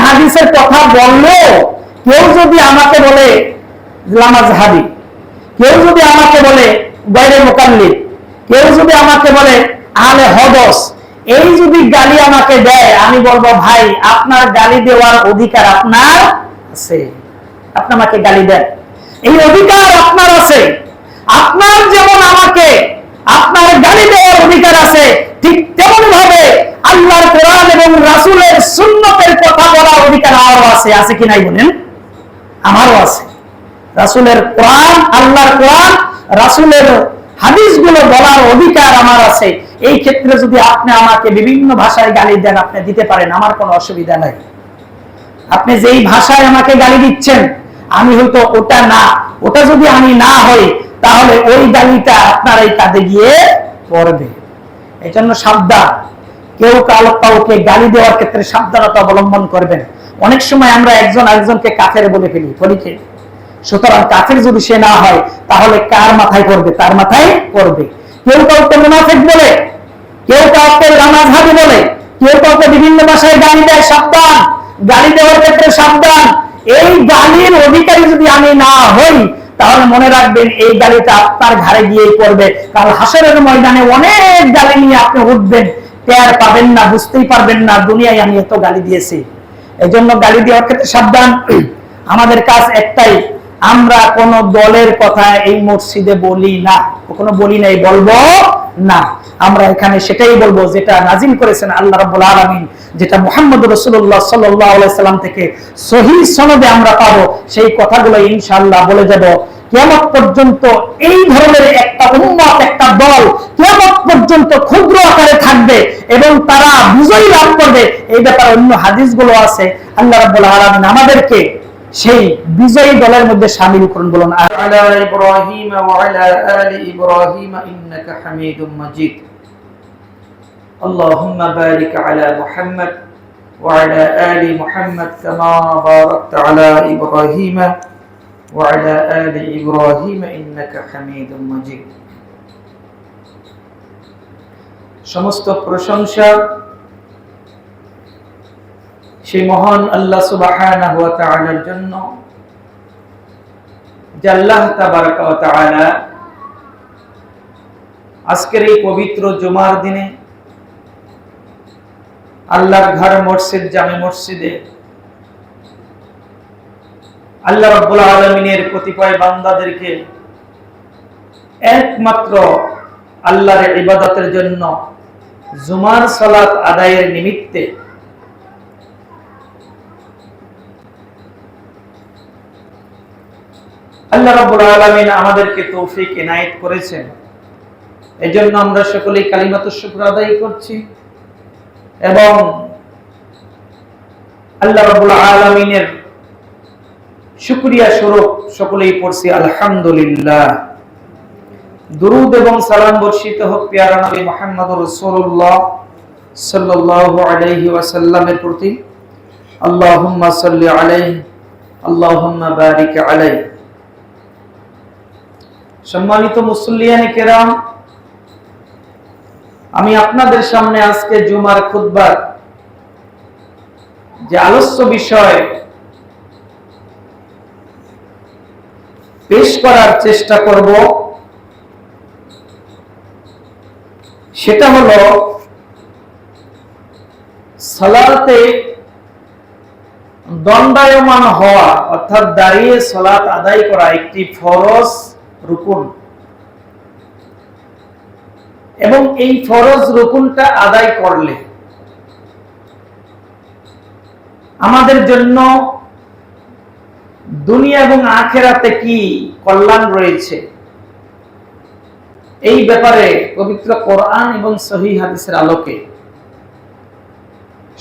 হাদিসের কথা বললো কেউ যদি আমাকে বলে লামাজহাবি, কেউ যদি আমাকে বলে গায়রে মুকাল্লিদ, কেউ যদি আমাকে বলে আহলে হদস, এই যদি গালি আমাকে দেয়, আমি বলবো ভাই আপনার গালি দেওয়ার অধিকার আপনার আছে, আপনি আমাকে গালি দেন, এই অধিকার আপনার আছে। আপনার যেমন আমাকে আপনার গালি দেওয়ার অধিকার আছে, ঠিক তেমন ভাবে আল্লাহর কোরআন এবং রাসূলের সুন্নতের কথা বলার অধিকার আমারও আছে। আছে কি নাই বলেন? আমারও আছে। রাসূলের কোরআন, আল্লাহর কোরআন, রাসূলের হাদিসগুলো বলার অধিকার আমার আছে। এই ক্ষেত্রে যদি আপনি আমাকে বিভিন্ন ভাষায় গালি দেন, আপনি দিতে পারেন, আমার কোনো অসুবিধা নাই। আপনি যেই ভাষায় আমাকে গালি দিচ্ছেন, আমি হয়তো ওটা না, ওটা যদি আমি না হই, তাহলে ওই গালিটা আপনার এই কাঁধে গিয়ে পড়বে। এই জন্য সাবধান, কেউ কাউকে গালি দেওয়ার ক্ষেত্রে সাবধানতা অবলম্বন করবেন। অনেক সময় আমরা একজন আরেকজনকে কাফের বলে ফেলি, বলিকে। সুতরাং কাফের যদি সে না হয়, তাহলে কার মাথায় পড়বে? তার মাথায় পড়বে। কেউ কাউকে মুনাফিক বলে, কেউ কাউকে লামাজহাবি বলে, কেউ কাউকে বিভিন্ন ভাষায় গালি দেয়, সাবধান। গালি দেওয়ার ক্ষেত্রে সাবধান। এই গালির অধিকারী যদি আমি না হই, তাহলে মনে রাখবেন এই গালিটা আপনার ঘাড়ে গিয়েই পড়বে। কাল হাসরের ময়দানে অনেক গালি নিয়ে আপনি উঠবেন, টের পাবেন না, বুঝতেই পারবেন না দুনিয়ায় আমি এত গালি দিয়েছি। এই জন্য গালি দেওয়ার ক্ষেত্রে সাবধান। আমাদের কাজ একটাই, আমরা কোন দলের কথা এই মসজিদে বলি না, কখনো বলি নাই, বলবো না। আমরা এখানে সেটাই বলবো যেটা নাজিল করেছেন আল্লাহ রাব্বুল আলামিন, যেটা মুহাম্মদ রাসূলুল্লাহ সাল্লাল্লাহু আলাইহি সাল্লাম থেকে সহিহ সনদে আমরা পাবো, সেই কথাগুলো ইনশাআল্লাহ বলে যাব। কিয়ামত পর্যন্ত এই ধরনের একটা উম্মত, একটা দল কিয়ামত পর্যন্ত ক্ষুদ্র আকারে থাকবে এবং তারা বিজয় লাভ করবে। এই ব্যাপারে অন্য হাদিসগুলো আছে। আল্লাহ রাব্বুল আলামিন আমাদেরকে সেই বিজয়ী দলের মধ্যে শামিল করুন। বলুন আলা ইব্রাহিম ওয়া আলা আলি ইব্রাহিম ইন্নাকা হামিদুম মাজিদ। আল্লাহুম্মা বারিক আলা মুহাম্মদ ওয়া আলা আলি মুহাম্মদ কামা বারাকতা আলা ইব্রাহিম ওয়া আলা আলি ইব্রাহিম ইন্নাকা হামিদুম মাজিদ। সমস্ত প্রশংসা সেই মহান আল্লাহ সুবহানাহু ওয়া তাআলার জন্য, যে আল্লাহ তাবারাক ওয়া তাআলা আজকের এই পবিত্র জুমার দিনে আল্লাহর ঘর মসজিদ জামে মসজিদে আল্লাহ রাব্বুল আলামিনের কতিপয় বান্দাদেরকে একমাত্র আল্লাহর ইবাদতের জন্য জুমার সালাত আদায়ের নিমিত্তে আল্লাহ রাব্বুল আলামিন আমাদেরকে তৌফিক ইনায়েত করেছেন। এজন্য আমরা সকলেই কালিমাতুশ শুকর আদায় করছি এবং আল্লাহ রাব্বুল আলামিনের শুকরিয়া স্বরূপ সকলেই পড়ছি আলহামদুলিল্লাহ। দুরূদ এবং সালাম বর্ষিত হোক প্যারা নবী মুহাম্মদুর রাসূলুল্লাহ সাল্লাল্লাহু আলাইহি ওয়াসাল্লামের প্রতি। আল্লাহুম্মা সাল্লি আলাইহি আল্লাহুম্মা বারিক আলাইহি। সম্মানিত মুসল্লিয়ানে কেরাম, আমি আপনাদের সামনে আজকে জুমার খুতবার যে আলোচ্য বিষয় পেশ করার চেষ্টা করব, সেটা হলো সালাতে দণ্ডায়মান হওয়া, অর্থাৎ দাঁড়িয়ে সালাত আদায় করা একটি ফরজ রুকুন, এবং এই ফরজ রুকুনটা আদায় করলে আমাদের জন্য দুনিয়া এবং আখিরাতে কি কল্যাণ রয়েছে, এই ব্যাপারে পবিত্র কোরআন এবং সহিহ হাদিসের আলোকে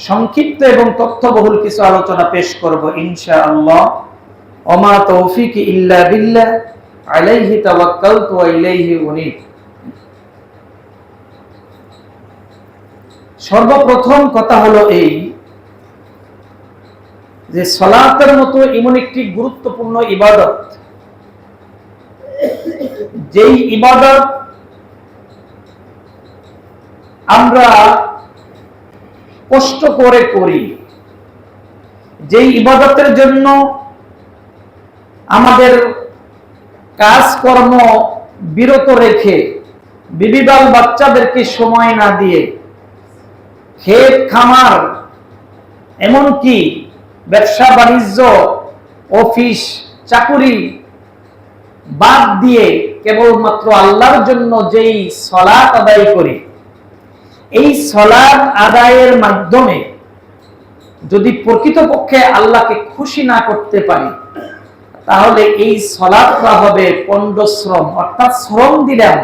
সংক্ষিপ্ত এবং তথ্যবহুল কিছু আলোচনা পেশ করব ইনশাআল্লাহ। ওমা তৌফিকি ইল্লা বিল্লাহ আলাইহি তাওয়াক্কালতু ওয়া ইলাইহি উনীব। সর্বপ্রথম কথা হলো এই যে সালাতের মতো এমন একটি গুরুত্বপূর্ণ ইবাদত, যেই ইবাদত আমরা কষ্ট করে করি, যেই ইবাদতের জন্য আমাদের কাজকর্ম বিরত রেখে বিবিবাল বাচ্চাদেরকে সময় না দিয়ে ক্ষেত খামার এমনকি ব্যবসা বাণিজ্য অফিস চাকুরি বাদ দিয়ে কেবলমাত্র আল্লাহর জন্য যেই সালাত আদায় করি, এই সালাত আদায়ের মাধ্যমে যদি প্রকৃতপক্ষে আল্লাহকে খুশি না করতে পারি, তাহলে এই সালাতটা হবে পণ্ডশ্রম, অর্থাৎ শ্রম দিলাম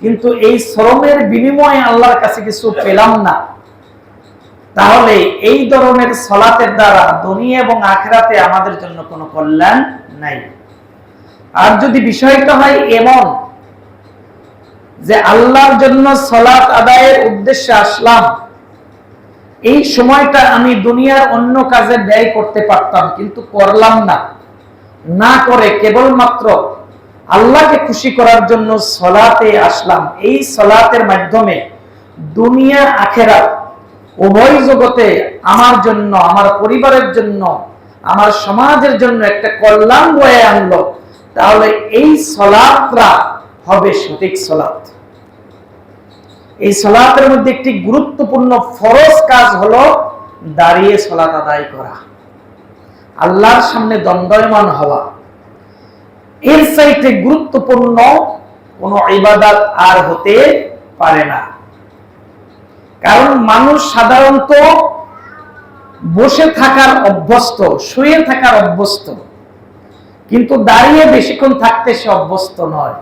কিন্তু এই শ্রমের বিনিময়ে আল্লাহর কাছে কিছু পেলাম না। তাহলে এই ধরনের সালাতের দ্বারা দুনিয়া এবং আখিরাতে আমাদের জন্য কোনো কল্যাণ নাই। আর যদি বিষয়টা হয় এমন যে আল্লাহর জন্য সালাত আদায়ের উদ্দেশ্যে আসলাম, এই সময়টা আমি দুনিয়ার অন্য কাজে ব্যয় করতে পারতাম কিন্তু করলাম না, না করে কেবলমাত্র আল্লাহকে খুশি করার জন্য সালাতে আসলাম, এই সালাতের মাধ্যমে দুনিয়া আখিরাত উভয় জগতে আমার জন্য, আমার পরিবারের জন্য, আমার সমাজের জন্য একটা কল্যাণ বয়ে আনলো, তাহলে এই সালাতটা হবে সঠিক সালাত। এই সালাতের মধ্যে একটি গুরুত্বপূর্ণ ফরজ কাজ হলো দাঁড়িয়ে সালাত আদায় করা, আল্লাহর সামনে দণ্ডায়মান হওয়া। এর চাইতে গুরুত্বপূর্ণ কোন ইবাদত আর হতে পারে না। কারণ মানুষ সাধারণত বসে থাকার অভ্যস্ত, শুয়ে থাকার অভ্যস্ত, কিন্তু দাঁড়িয়ে বেশিক্ষণ থাকতে সে অভ্যস্ত নয়।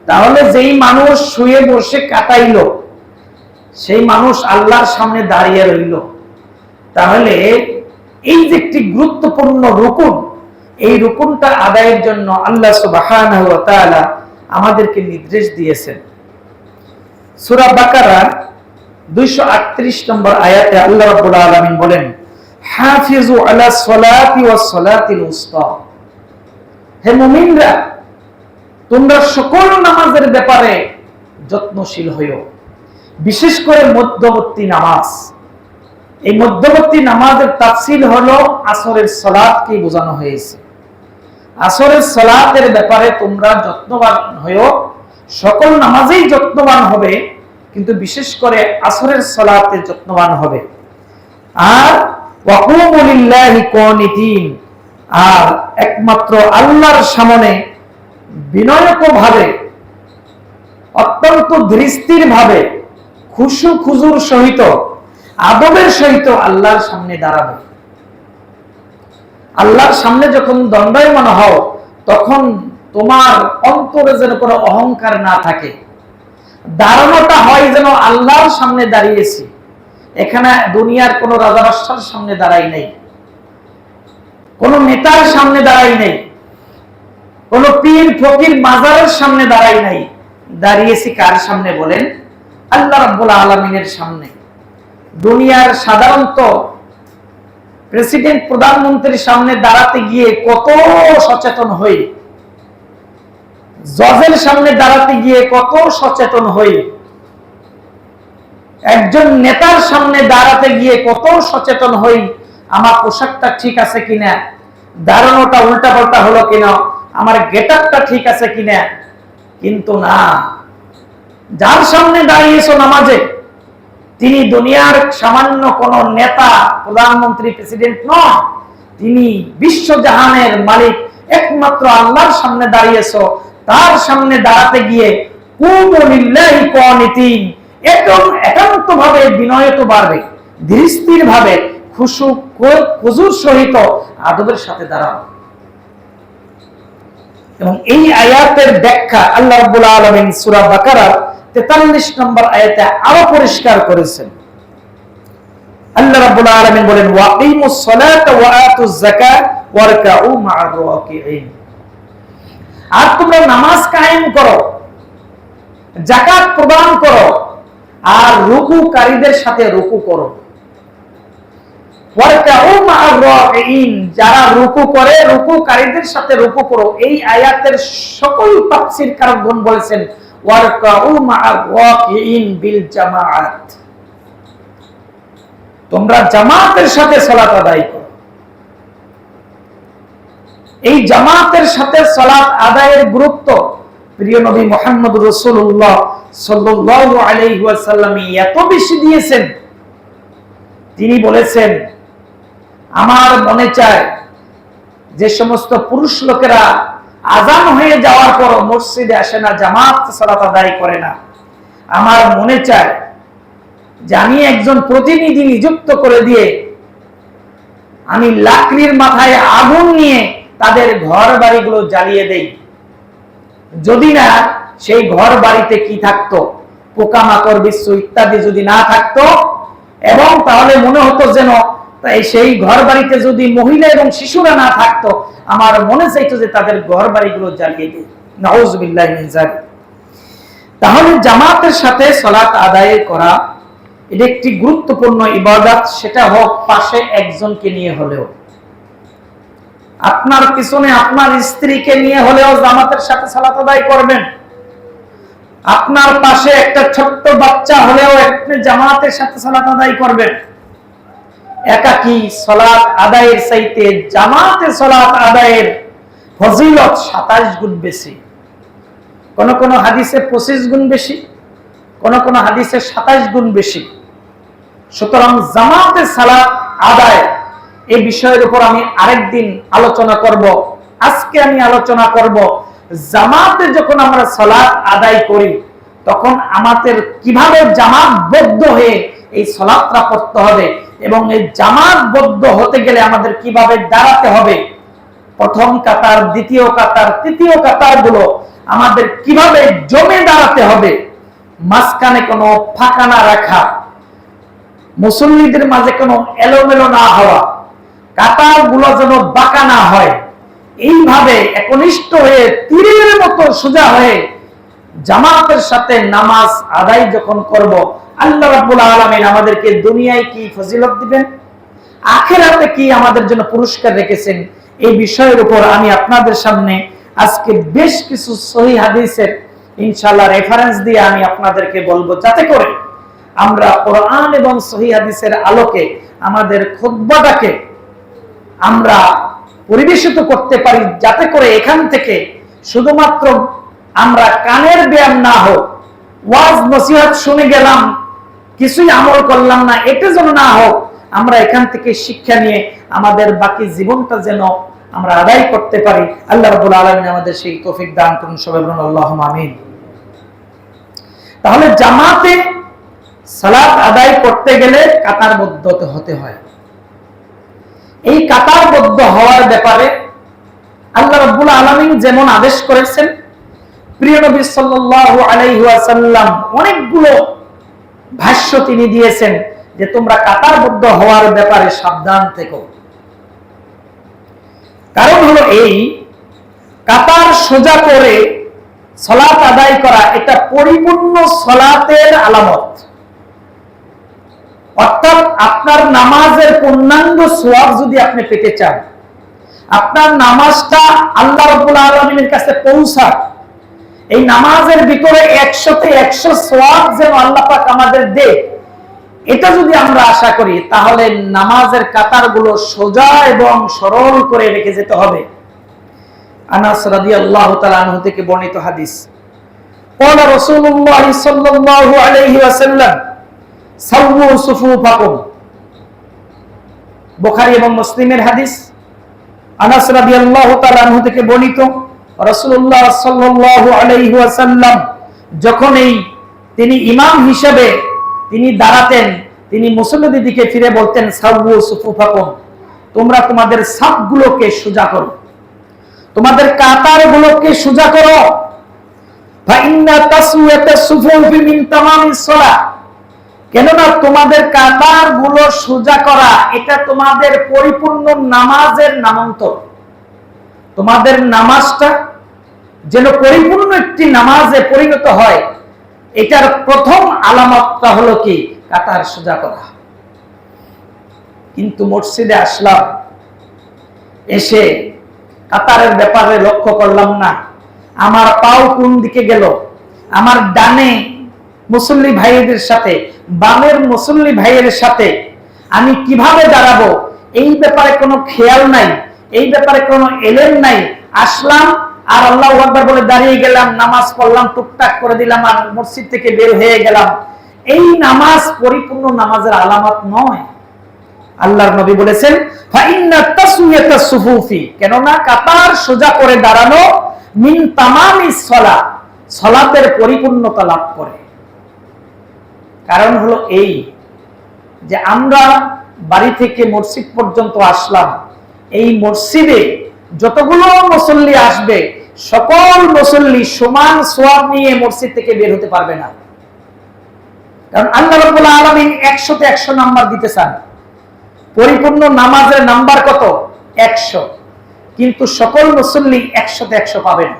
তাহলে যেই মানুষ শুয়ে বসে কাটাইল, সেই মানুষ আল্লাহর সামনে দাঁড়িয়ে রইল। তাহলে এই যে একটি গুরুত্বপূর্ণ রুকুন, এই রুকুনটা আদায়ের জন্য আল্লাহ সুবহানাহু ওয়া তাআলা আমাদেরকে নির্দেশ দিয়েছেন। সূরা বাকারা 238 নম্বর আয়াতে আল্লাহ রাব্বুল আলামিন বলেন, হাফিজু আলা সলাতি ওয়াস সালাতিল উসতা। হে মুমিনরা, তোমরা সকল নামাজের ব্যাপারে যত্নশীল হইও, বিশেষ করে মধ্যবর্তী নামাজ। এই মধ্যবর্তী নামাজের তাফসীল হলো আসরের সালাতকে বোঝানো হয়েছে। আসরের সালাতের ব্যাপারে তোমরা যত্নবান হইও, সকল নামাজেই যত্নবান হবে কিন্তু বিশেষ করে আসরের সালাতে যত্নবান হবে। আর ওয়াকুমু লিল্লাহি কানিতিন, আর একমাত্র আল্লাহর সামনে বিনয়ক ভাবে, অত্যন্ত ধীরস্থির ভাবে, খুশু খুজুর সহিত, আদবের সহিত আল্লাহর সামনে দাঁড়াবে। আল্লাহর সামনে যখন দণ্ডায়মান হও, তখন তোমার অন্তরে যেন কোনো অহংকার না থাকে। দাঁড়ানোটা হয় যেন আল্লাহর সামনে দাঁড়িয়েছি, এখানে দুনিয়ার কোনো রাজা বাদশার সামনে দাঁড়াই নাই, কোন নেতার সামনে দাঁড়াই নাই, কোন পীর ফকির মাজারের সামনে দাঁড়াই নাই। দাঁড়িয়েছি কার সামনে বলেন? আল্লাহ রাব্বুল আলামিনের সামনে। দুনিয়ার সাধারণত প্রেসিডেন্ট প্রধানমন্ত্রীর সামনে দাঁড়াতে গিয়ে কত সচেতন হই, জজের সামনে দাঁড়াতে গিয়ে কত সচেতন হই, একজন নেতার সামনে দাঁড়াতে গিয়ে কত সচেতন হই, আমার পোশাকটা ঠিক আছে কিনা, দাঁড়ানোটা উল্টাপাল্টা হলো কিনা, আমার গেটআপটা ঠিক আছে কিনা। কিন্তু না, যার সামনে দাঁড়িয়েছো নামাজে, তিনি দুনিয়ার সামান্য কোন নেতা, প্রধানমন্ত্রী, প্রেসিডেন্ট নন, তিনি বিশ্বজাহানের মালিক, একমাত্র আল্লাহর সামনে দাঁড়িয়েছো। তার সামনে দাঁড়াতে গিয়ে কুমু লিল্লাহি কানিতিন, একদম একান্ত ভাবে বিনয়ত বাড়বে, ধীরস্থির ভাবে, খুশু খুজুর সহিত আদবের সাথে দাঁড়াও। এবং এই আয়াতের ব্যাখ্যা আল্লাহ রাব্বুল আলামিন সূরা বাকারা 43 নম্বর আয়াতে আরো পরিষ্কার করেছেন। আল্লাহ রাব্বুল আলামিন বলেন, ওয়াকিমুস সালাতা ওয়া আতুজ যাকাত ওয়ারকাউ মা'আর রাকিঈন। আর তোমরা নামাজ কায়েম করো, যাকাত প্রদান করো, আর রুকুকারীদের সাথে রুকু করো। ওয়ারকাউ মা'আর রাকিঈন, যারা রুকু করে রুকুকারীদের সাথে রুকু করো। এই আয়াতের সকল তাফসীরকারগণ বলেছেন ওয়ারকাউ মা'আর রাকিঈন বিল জামাআত। তোমরা জামাতের সাথে সালাত আদায় করো। এই জামাতের সাথে সালাত আদায়ের গুরুত্ব প্রিয় নবী মুহাম্মদ রাসূলুল্লাহ সাল্লাল্লাহু আলাইহি ওয়াসাল্লাম এত বেশি দিয়েছেন, তিনি বলেছেন, আমার মনে চায় যে সমস্ত পুরুষ লোকেরা আজান হয়ে যাওয়ার পর মসজিদে আসে না, জামাত সালাত আদায় করে না, আমার মনে চায় যে আমি একজন প্রতিনিধি নিযুক্ত করে দিয়ে আমি লাকড়ির মাথায় আগুন নিয়ে তাদের ঘর বাড়িগুলো জ্বালিয়ে দেই। যদি না সেই ঘর বাড়িতে কি থাকতো, পোকামাকড় বিশ্ব ইত্যাদি যদি না থাকতো, এবং তাহলে মনে হতো যেন সেই ঘর বাড়িতে যদি মহিলা এবং শিশুরা না থাকতো, আমার মনে চাইতো যে তাদের ঘর বাড়িগুলো জ্বালিয়ে দেই। নাউযুবিল্লাহি মিন যালিক। তাহলে জামাতের সাথে সালাত আদায় করা এটা একটি গুরুত্বপূর্ণ ইবাদত, সেটা হোক পাশে একজনকে নিয়ে হলেও, আপনার পিছনে আপনার স্ত্রীকে নিয়ে হলেও জামাতের সাথে সালাত আদায় করবেন। আপনার পাশে একটা ছোট্ট বাচ্চা হলেও আপনি জামাতের সাথে সালাত আদায় করবেন। একাকী সালাত আদায়ের চাইতে জামাতে সালাত আদায়ের ফজিলত 27 গুণ বেশি, কোন কোন হাদিসে 25 গুণ বেশি, কোন কোন হাদিসে 27 গুণ বেশি। সুতরাং জামাতে সালাত আদায় এই বিষয়ের উপর আমি আরেকদিন আলোচনা করব। আজকে আমি আলোচনা করব জামাতে যখন আমরা সালাত আদায় করি তখন আমাদের কিভাবে জামাতবদ্ধ হয়ে এই সালাতটা পড়তে হবে, এবং এই জামাতবদ্ধ হতে গেলে আমাদের কিভাবে দাঁড়াতে হবে, প্রথম কাতার, দ্বিতীয় কাতার, তৃতীয় কাতার গুলো আমাদের কিভাবে জমে দাঁড়াতে হবে, মাঝখানে কোনো ফাঁকা না রাখা, মুসল্লিদের মাঝে কোনো এলোমেলো না হওয়া, কাতার গুলো যেন বাঁকা না হয়, এইভাবে একনিষ্ঠ হয়ে তীরের মতো সোজা হয়ে জামাতের সাথে নামাজ আদায় যখন করব, আল্লাহ রাব্বুল আলামিন আমাদেরকে দুনিয়ায় কি ফজিলত দিবেন, আখিরাতে কি আমাদের জন্য পুরস্কার রেখেছেন, এই বিষয়ের উপর আমি আপনাদের সামনে আজকে বেশ কিছু সহিহ হাদিসের ইনশাআল্লাহ রেফারেন্স দিয়ে আমি আপনাদেরকে বলবো, যাতে করে আমরা কোরআন এবং সহিহ হাদিসের আলোকে আমাদের খুতবাটাকে আমরা পরিবেশিত করতে পারি, যাতে করে এখান থেকে শুধুমাত্র আমরা কানের ব্যায়াম না হোক, ওয়াজ নসিহত শুনে গেলাম কিছুই আমল করলাম না, এটা যেন না হোক, আমরা এখান থেকে শিক্ষা নিয়ে আমাদের বাকি জীবনটা যেন আমরা আদায় করতে পারি। আল্লাহ রাব্বুল আলামিন আমাদের সেই তৌফিক দান করুন, সবাই বলুন আল্লাহুম্মা আমিন। তাহলে জামাতে সালাত আদায় করতে গেলে কাতারবদ্ধ হতে হয়। এই কাতারবদ্ধ হওয়ার ব্যাপারে আল্লাহ রাব্বুল আলামিন যেমন আদেশ করেছেন, প্রিয় নবী সাল্লাল্লাহু আলাইহি ওয়াসাল্লাম অনেকগুলো ভাষ্য তিনি দিয়েছেন যে তোমরা কাতারবদ্ধ হওয়ার ব্যাপারে সাবধান থেকো। কারণ হলো এই, কাতার সোজা করে সালাত আদায় করা এটা পরিপূর্ণ সালাতের আলামত। অর্থাৎ আপনার নামাজের পূর্ণাঙ্গ সওয়াব যদি আপনি পেতে চান, আপনার নামাজটা আল্লাহ রাব্বুল আলামিনের কাছে পৌঁছায়, এই নামাজের ভিতরে 100তে 100 সওয়াব যেন আল্লাহ পাক আমাদের দেয়, এটা যদি আমরা আশা করি, তাহলে নামাজের কাতারগুলো সোজা এবং সরল করে রেখে যেতে হবে। আনাস রাদিয়াল্লাহু তাআলা আনহু থেকে বর্ণিত হাদিস, ক্বালা রাসূলুল্লাহ সাল্লাল্লাহু আলাইহি ওয়াসাল্লাম সাওয়ু সুফুফাকুম, বুখারী এবং মুসলিমের হাদিস। আনাস রাদিয়াল্লাহু তাআলা আনহু থেকে বর্ণিত, রাসূলুল্লাহ সাল্লাল্লাহু আলাইহি ওয়াসাল্লাম যখন তিনি ইমাম হিসেবে তিনি দাঁড়াতেন, তিনি মুসল্লিদের দিকে ফিরে বলতেন, সাওয়ু সুফুফাকুম, তোমরা তোমাদের সাফগুলোকে সোজা করো, তোমাদের কাতারগুলোকে সোজা করো। ফাইন্না তাসওয়াতাস সুফুফি মিন তামামিস সালাহ, কেননা তোমাদের কাতারগুলো সোজা করা এটা তোমাদের পরিপূর্ণ নামাজের নামান্তর। তোমাদের নামাজটা যেন পরিপূর্ণ একটি নামাজে পরিণত হয়, এটার প্রথম আলামতটা হলো কি, কাতার সোজা করা। কিন্তু মসজিদে আসলাম, এসে কাতারের ব্যাপারে লক্ষ্য করলাম না, আমার পাও কোন দিকে গেল, আমার ডানে মুসল্লি ভাইদের সাথে বামের মুসল্লি ভাইয়ের সাথে আমি কিভাবে দাঁড়াবো এই ব্যাপারে কোনো খেয়াল নাই, এই ব্যাপারে কোনো এলেম নাই। আসলাম আর আল্লাহু আকবার বলে দাঁড়িয়ে গেলাম, নামাজ পড়লাম, টুকটাক করে দিলাম আর মসজিদ থেকে বের হয়ে গেলাম। এই নামাজ পরিপূর্ণ নামাজের আলামত নয়। আল্লাহর নবী বলেছেন ফাইন্না তাসওয়াতাস সুফুফি, কেননা কাতার সোজা করে দাঁড়ানো মিন তামামিস সালাত, সালাতের পরিপূর্ণতা লাভ করে। কারণ হলো এই যে আমরা বাড়ি থেকে মসজিদ পর্যন্ত আসলাম, এই মসজিদে যতগুলো মুসল্লি আসবে সকল মুসল্লি সমান সওয়াব নিয়ে মসজিদ থেকে বের হতে পারবে না। কারণ আল্লাহ রাব্বুল আলামিন 100-তে 100 নাম্বার দিতে চান। পরিপূর্ণ নামাজের নাম্বার কত? 100। কিন্তু সকল মুসল্লি 100-তে 100 পাবে না।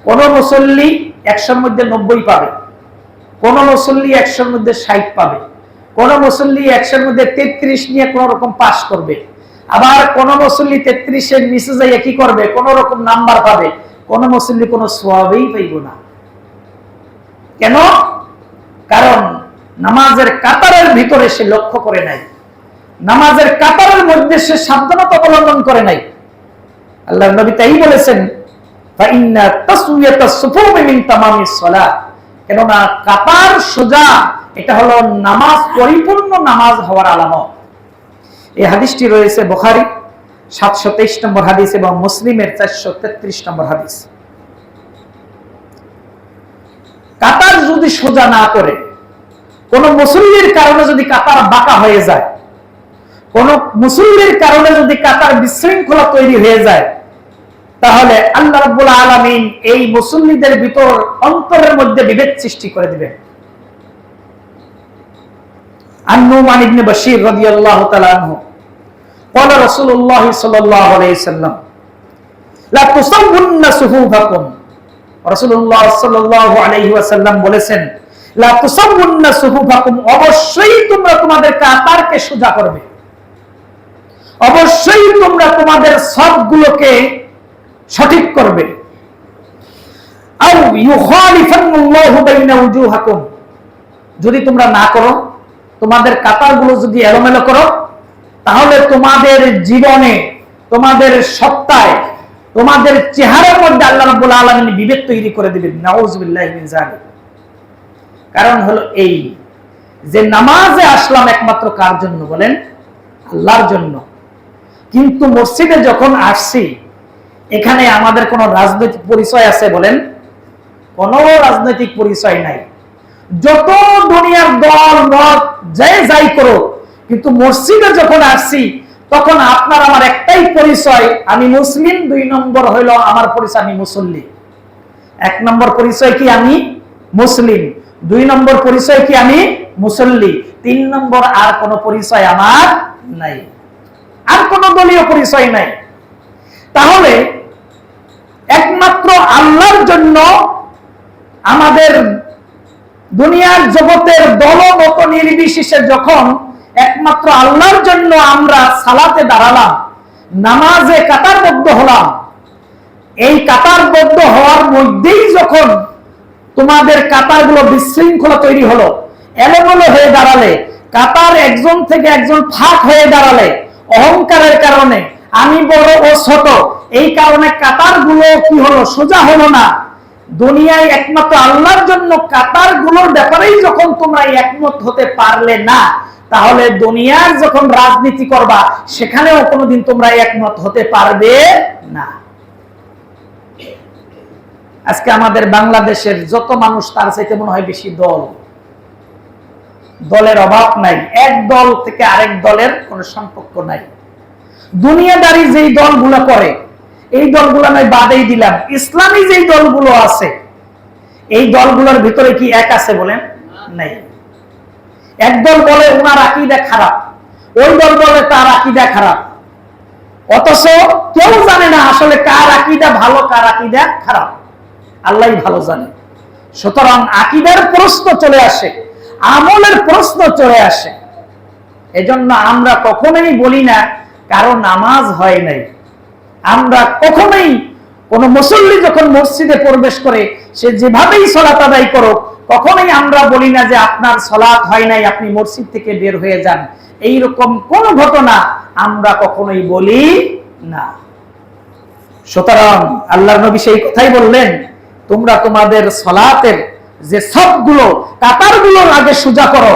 কোন মুসল্লি 100-র মধ্যে 90 পাবে, কোন মুসল্লি 100-র মধ্যে 60 পাবে, কোন মুসল্লি 100-র মধ্যে 33 নিয়ে কোন রকম পাস করবে, আবার কোন মুসল্লি 33-এর নিচে যাইয়া কি করবে, কোন রকম নাম্বার পাবে, কোন মুসল্লি কোনো সওয়াবই পাইব না। কেন? কারণ নামাজের কাতারের ভিতরে সে লক্ষ্য করে নাই, নামাজের কাতারের মধ্যে সে সাবধানতা অবলম্বন করে নাই। আল্লাহর নবী তাই বলেছেন ফাইন্না তাসওয়াতাস সুফুফি মিন তামামিস সালাত, কেননা কাতার সোজা এটা হলো নামাজ, পরিপূর্ণ নামাজ হওয়ার আলামত। এই হাদিসটি রয়েছে বুখারী 723 নম্বর হাদিস এবং মুসলিমের 433 নম্বর হাদিস। কাতার যদি সোজা না করে, কোন মুসল্লির কারণে যদি কাতার বাঁকা হয়ে যায়, কোন মুসল্লির কারণে যদি কাতার বিশৃঙ্খলা তৈরি হয়ে যায়, তাহলে আল্লাহ রাব্বুল আলামিন এই মুসল্লিদের ভিতর অন্তরের মধ্যে বিভেদ সৃষ্টি করে দিবেন। আন-নুমান ইবনে বাশীর রাদিয়াল্লাহু তাআলা আনহু قال رسول الله صلى الله عليه وسلم لا تصون صفوفكم, রাসূলুল্লাহ সাল্লাল্লাহু আলাইহি ওয়াসাল্লাম বলেছেন লা তুসাউন্না সুফুফাকুম, অবশ্যই তোমরা তোমাদের কাতারকে সোজা করবে, অবশ্যই তোমরা তোমাদের সফগুলোকে সঠিক করবে। আও ইউখালিফান্নাল্লাহু বাইনা উজুহাকুম, যদি তোমরা না করো, তোমাদের কাতারগুলো যদি এলোমেলো করো, তাহলে তোমাদের জীবনে, তোমাদের সত্তায়, তোমাদের চেহারার মধ্যে আল্লাহ রাব্বুল আলামিন বিভেদ তৈরি করে দিবেন। নাউযুবিল্লাহি মিন যালিক। কারণ হলো এই যে নামাজে আসলাম একমাত্র কার জন্য বলেন? আল্লাহর জন্য। কিন্তু মসজিদে যখন আসছি, এখানে আমাদের কোনো রাজনৈতিক পরিচয় আছে বলেন? কোনো রাজনৈতিক পরিচয় নাই। যত দুনিয়ার দল মত যাই করো, কিন্তু মসজিদে যখন আসছি তখন আপনার আমার একটাই পরিচয়, আমি মুসলিম। 2 নম্বর হইল আমার পরিচয় আমি মুসল্লি। 1 নম্বর পরিচয় কি? আমি মুসলিম। 2 নম্বর পরিচয় কি? আমি মুসল্লি। 3 নম্বর আর কোন পরিচয় আমার নাই, আর কোন দলীয় পরিচয় নাই। তাহলে একমাত্র আল্লাহর জন্য আমাদের দুনিয়ার জগতের দলমত নির্বিশেষে যখন একমাত্র আল্লাহর জন্য আমরা সালাতে দাঁড়ালাম, নামাজে কাতারবদ্ধ হলাম, এই কাতারবদ্ধ হওয়ার মধ্যেই যখন তোমাদের কাতারগুলো বিশৃঙ্খলা তৈরি হলো, এলোমেলো হয়ে দাঁড়ালে, কাতার একজন থেকে একজন ফাঁক হয়ে দাঁড়ালে, অহংকারের কারণে আমি বড় ও ছোট, এই কারণে কাতারগুলো কি হলো? সোজা হলো না। দুনিয়ায় একমাত্র আল্লাহর জন্য কাতারগুলোর ব্যাপারেই যখন তোমরা একমত হতে পারলে না, তাহলে দুনিয়ার যখন রাজনীতি করবা সেখানেও কোনোদিন তোমরা একমত হতে পারবে না। আজকে আমাদের বাংলাদেশের যত মানুষ, তার চাইতে মনে হয় বেশি দল। দলের অভাব নাই, এক দল থেকে আরেক দলের কোনো সম্পর্ক নাই। দুনিয়াদারি যেই দলগুলো করে, এই দলগুলো নয় বাদেই দিলাম, ইসলামী যেই দলগুলো আছে, এই দলগুলোর ভিতরে কি এক আছে বলেন? নাই। এক দল বলে ওনার আকীদা খারাপ, ওই দল বলে তার আকীদা খারাপ, অথচ কেউ জানে না আসলে কার আকীদা ভালো কার আকীদা খারাপ। আল্লাহই ভালো জানে। সুতরাং আকীদার প্রশ্ন চলে আসে, আমলের প্রশ্ন চলে আসে। এজন্য আমরা কখনোই বলি না কারো নামাজ হয় নাই, আমরা কখনোই কোন মুসল্লি যখন মসজিদে প্রবেশ করে সে যেভাবেই সালাত আদায় করুক, কখনোই আমরা বলি না যে আপনার সালাত হয় নাই, আপনি মসজিদ থেকে বের হয়ে যান। এইরকম কোন ঘটনা আমরা কখনোই বলি না। সুতরাং আল্লাহর নবী সেই কথাই বললেন, তোমরা তোমাদের সালাতের যে সবগুলো কাতারগুলো আগে সোজা করো।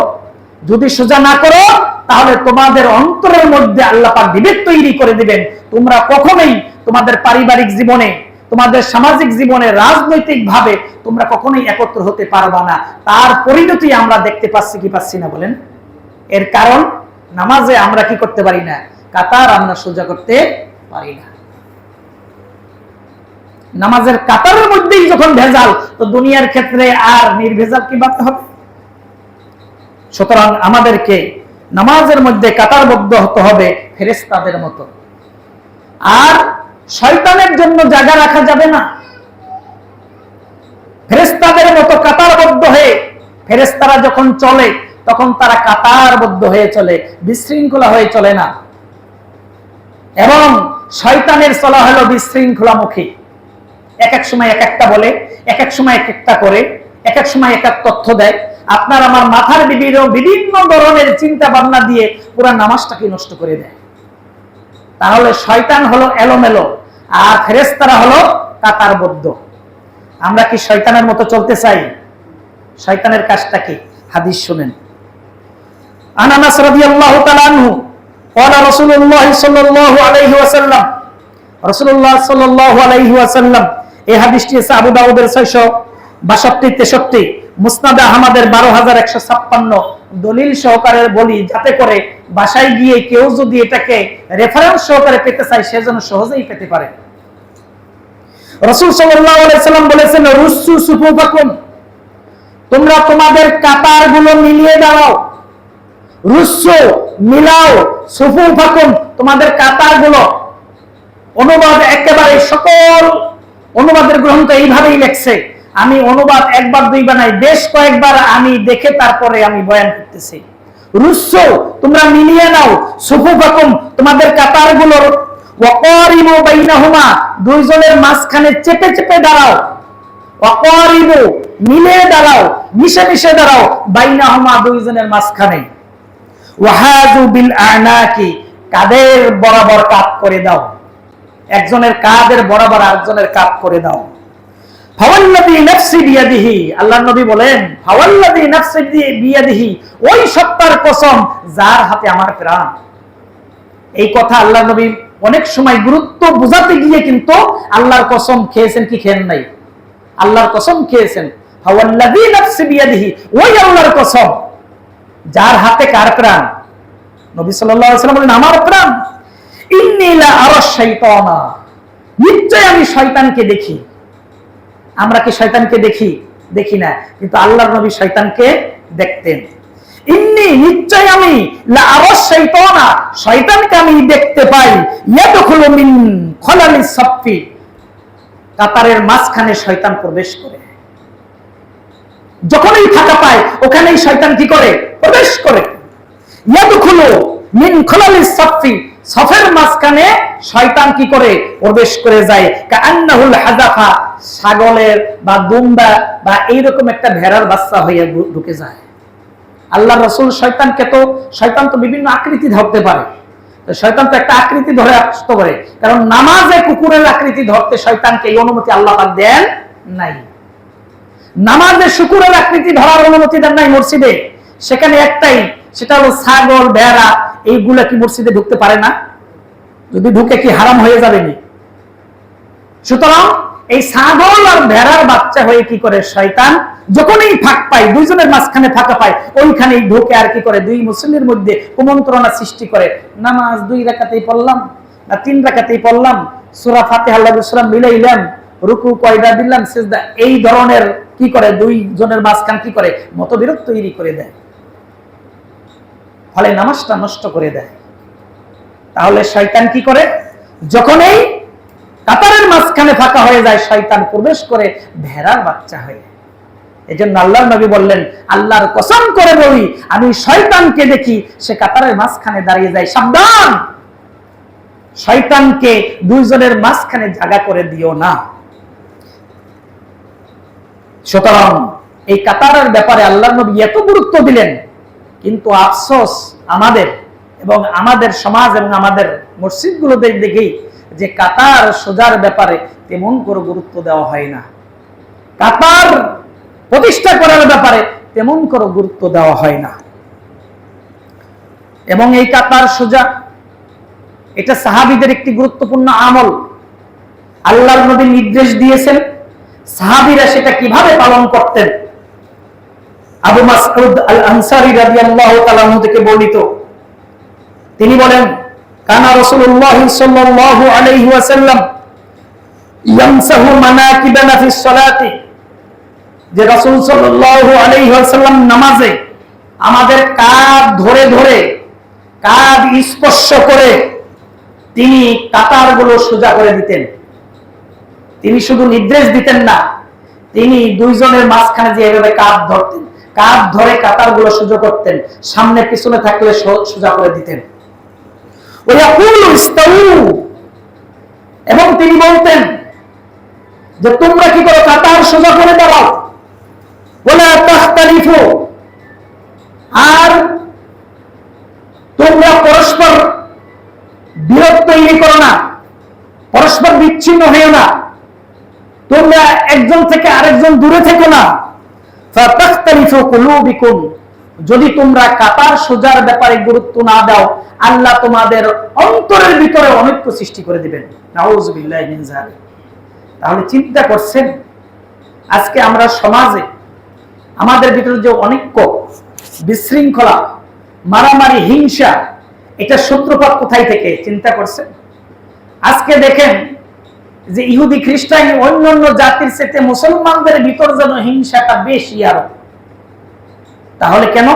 যদি সোজা না করো তাহলে তোমাদের অন্তরের মধ্যে আল্লাহ পাক বিভেদ তৈরি করে দিবেন। তোমরা কখনোই তোমাদের পারিবারিক জীবনে, তোমাদের সামাজিক জীবনে, রাজনৈতিক ভাবে তোমরা কখনোই একত্র হতে পারবা না। তার পরিণতি আমরা দেখতে পাচ্ছি কি পাচ্ছি না বলেন? এর কারণ নামাজে আমরা কি করতে পারি না? কাতার আমরা সোজা করতে পারি না। নামাজের কাতারের মধ্যেই যখন ভেজাল, তো দুনিয়ার ক্ষেত্রে আর নির্ভেজাল কিভাবে হবে? সুতরাং আমাদেরকে নামাজের মধ্যে কাতারবদ্ধ হতে হবে ফেরেশতাদের মতো। আর শয়তানের জন্য জায়গা রাখা যাবে না। ফেরেশতাদের মতো কাতারবদ্ধ হয়ে, ফেরেশতারা যখন চলে তখন তারা কাতারবদ্ধ হয়ে চলে, বিশৃঙ্খলা হয়ে চলে না। এবং শয়তানের চলা হলো বিশৃঙ্খলামুখী। এক এক সময় এক একটা বলে, এক এক সময় এক একটা করে, এক এক সময় এক এক তথ্য দেয়। আপনার আমার মাথার বিভিন্ন ধরনের চিন্তা ভাবনা দিয়ে পুরা নামাজটাকে নষ্ট করে দেয়। তাহলে শয়তান হলো এলোমেলো, আর ফেরেশতারা হলো কাতারবদ্ধ। আমরা কি শয়তানের মতো চলতে চাই? শয়তানের কাজটা কি? হাদিস শুনেন। আনাস রাদিয়াল্লাহু তাআলা আনহু قال رسول الله صلى الله عليه وسلم, রাসূলুল্লাহ সাল্লাল্লাহু আলাইহি ওয়াসাল্লাম, এই হাদিসটি আছে আবু দাউদের 662-63, মুসনাদে আহমদের 12156, দলিল সহকারে বলি যাতে করে বাসায় গিয়ে কেউ যদি এটাকে রেফারেন্স সহকারে পেতে চায় সে যেন সহজেই পেতে পারে। রাসূল সাল্লাল্লাহু আলাইহি ওয়াসাল্লাম বলেছেন, রুসু সুফুফাকুম, তোমরা তোমাদের কাতারগুলো মিলিয়ে দাও। রুসু মিলাও, সুফুফাকুম তোমাদের কাতারগুলো। অনুবাদ একেবারে সকল অনুবাদের গ্রন্থ এইভাবেই লেখছে। আমি অনুবাদ একবার দুইবার নাই, বেশ কয়েকবার আমি দেখে তারপরে আমি বয়ান করতেছি। রুসু তোমরা মিলিয়ে নাও, সুফুফাকুম তোমাদের কাতারগুলো, ওয়াকারিবু বাইনাহুমা দুইজনের মাঝখানে চেপে চেপে দাঁড়াও। ওয়াকারিবু মিলিয়ে দাঁড়াও, মিশে মিশে দাঁড়াও, বাইনাহুমা দুইজনের মাঝখানে। ওয়াহাযু বিল আনাকি কাদের বরাবর কাত করে দাও, একজনের কাদের বরাবর আরেকজনের কাত করে দাও। ফাওয়াল্লাযী নাফসি বিয়াদিহি, আল্লাহর নবী বলেন, ফাওয়াল্লাযী নাফসি বিয়াদিহি, ওই সত্তার কসম যার হাতে আমার প্রাণ। এই কথা আল্লাহর নবী অনেক সময় গুরুত্ব বোঝাতে গিয়ে কিন্তু আল্লাহর কসম খেয়েছেন কি খেয়েন নাই? আল্লাহর কসম খেয়েছেন। ফাওয়াল্লাযী নাফসি বিয়াদিহি, ওই আল্লাহর কসম যার হাতে কার প্রাণ? নবী সাল্লাল্লাহু আলাইহি ওয়াসাল্লাম বলেন, আমার প্রাণ। ইন্নী লা আরা শাইতানা, নিশ্চয় আমি শয়তানকে দেখি। আমরা কি শয়তানকে দেখি? দেখি না, কিন্তু আল্লাহর নবী শয়তানকে দেখতেন। ইন্নী নিশ্চয় আমি লা আরা শাইতানা, শয়তানকে আমি দেখতে পাই। ইয়াদখুলু মিন খলালিস সাফফি, কাতারের মাঝখানে শয়তান প্রবেশ করে। যখনই ফাঁকা পায় ওখানেই শয়তান কি করে? প্রবেশ করে। ইয়াদখুলু মিন খলালিস সাফফি, সফের মাঝখানে শয়তান কি করে? প্রবেশ করে যায়। কাআন্নাহুল হাযাফা, ছাগলের বা দুম্বা বা এইরকম একটা ভেড়ার বাচ্চা হয়ে ঢুকে যায়। আল্লাহর রাসূল শয়তান তো বিভিন্ন আকৃতি ধরতে পারে। তো শয়তান তো একটা আকৃতি ধরে আসতে পারে, কারণ নামাজে কুকুরের আকৃতি ধরতে শয়তানকে এই অনুমতি আল্লাহ পাক দেন নাই। নামাজে শুকুরের আকৃতি ধরার অনুমতি দেন নাই মসজিদে। সেখানে একটাই, সেটা হলো ছাগল, ভেড়া, এইগুলা কি মসজিদে ঢুকতে পারে না? যদি ঢুকে কি হারাম হয়ে যাবে নি? সুতরাং এই ছাগল আর ভেড়ার বাচ্চা হয়ে কি করে শয়তান যখনই ফাঁক পায়, দুইজনের মাঝখানে ফাঁকা পায়, ওইখানেই ঢুকে আর কি করে? দুই মুসল্লির মধ্যে কুমন্ত্রণা সৃষ্টি করে। নামাজ 2 রাকাতেই পড়লাম না 3 রাকাতেই পড়লাম, সূরা ফাতিহা আল্লাহর সূরা মিলাইলাম, রুকু কয়টা দিলাম, সিজদা, এই ধরনের কি করে দুইজনের মাঝখান কি করে? মতবিরোধ তৈরি করে দেয়, ফলে নামাজটা নষ্ট করে দেয়। তাহলে শয়তান কি করে? যখনই কাতারের মাঝখানে ফাঁকা হয়ে যায় শয়তান প্রবেশ করে ভেড়ার বাচ্চা হয়ে। এজন্য আল্লাহর নবী বললেন, আল্লাহর কসম করে বলি আমি শয়তানকে দেখি, সে কাতারের মাঝখানে দাঁড়িয়ে যায়। সাবধান, শয়তানকে দুইজনের মাঝখানে জায়গা করে দিও না। সুতরাং এই কাতারের ব্যাপারে আল্লাহর নবী এত গুরুত্ব দিলেন, কিন্তু আফসোস আমাদের এবং আমাদের সমাজ এবং আমাদের মসজিদগুলোতে দেখি যে কাতার সোজার ব্যাপারে তেমন করে গুরুত্ব দেওয়া হয় না, কাতার প্রতিষ্ঠা করার ব্যাপারে তেমন করে গুরুত্ব দেওয়া হয় না। এবং এই কাতার সোজা এটা সাহাবীদের একটি গুরুত্বপূর্ণ আমল। আল্লাহর নবী নির্দেশ দিয়েছেন, সাহাবীরা সেটা কিভাবে পালন করতেন। আবু মাসউদ আল আনসারী রাদিয়াল্লাহু তাআলা আনহু থেকে বর্ণিত, তিনি বলেন, কানা রাসূলুল্লাহ সাল্লাল্লাহু আলাইহি ওয়াসাল্লাম ইয়ামসাহু মানাকিবানা ফিস সালাতি, যে রাসূল সাল্লাল্লাহু আলাইহি ওয়াসাল্লাম নামাজে আমাদের কাঁধ ধরে ধরে কাঁধ স্পর্শ করে তিনি কাতারগুলো সোজা করে দিতেন। তিনি শুধু নির্দেশ দিতেন না, তিনি দুইজনের মাঝখানে যে এভাবে কাঁধ ধরতেন, কাঁধ ধরে কাতারগুলো সোজা করতেন, সামনে পিছনে থাকলে সোজা করে দিতেন। এবং তিনি বলতেন যে তোমরা কি করো, কাতার সোজা করে দাও, ওয়ালা তাখতালিফু, আর তোমরা পরস্পর বিরোধ তৈরি করো না, পরস্পর বিচ্ছিন্ন হয়েও না, তোমরা একজন থেকে আরেকজন দূরে থেকো না। ফাতাখতালিফু কুলুবিকুম, যদি তোমরা কাতার সোজার ব্যাপারে গুরুত্ব না দাও, আল্লাহ তোমাদের অন্তরের ভিতরে অনৈক্য সৃষ্টি করে দিবেন। নাউযুবিল্লাহি মিন যালিক। তাহলে চিন্তা করছেন, আজকে আমরা সমাজে আমাদের ভিতরে যে অনৈক্য, বিশৃঙ্খলা, মারামারি, হিংসা, এটা সূত্রপাত কোথায় থেকে চিন্তা করছেন? আজকে দেখেন যে ইহুদি খ্রিস্টান অন্যান্য জাতির সাথে মুসলমানদের ভিতর যেন হিংসাটা বেশি আরো। তাহলে কেন?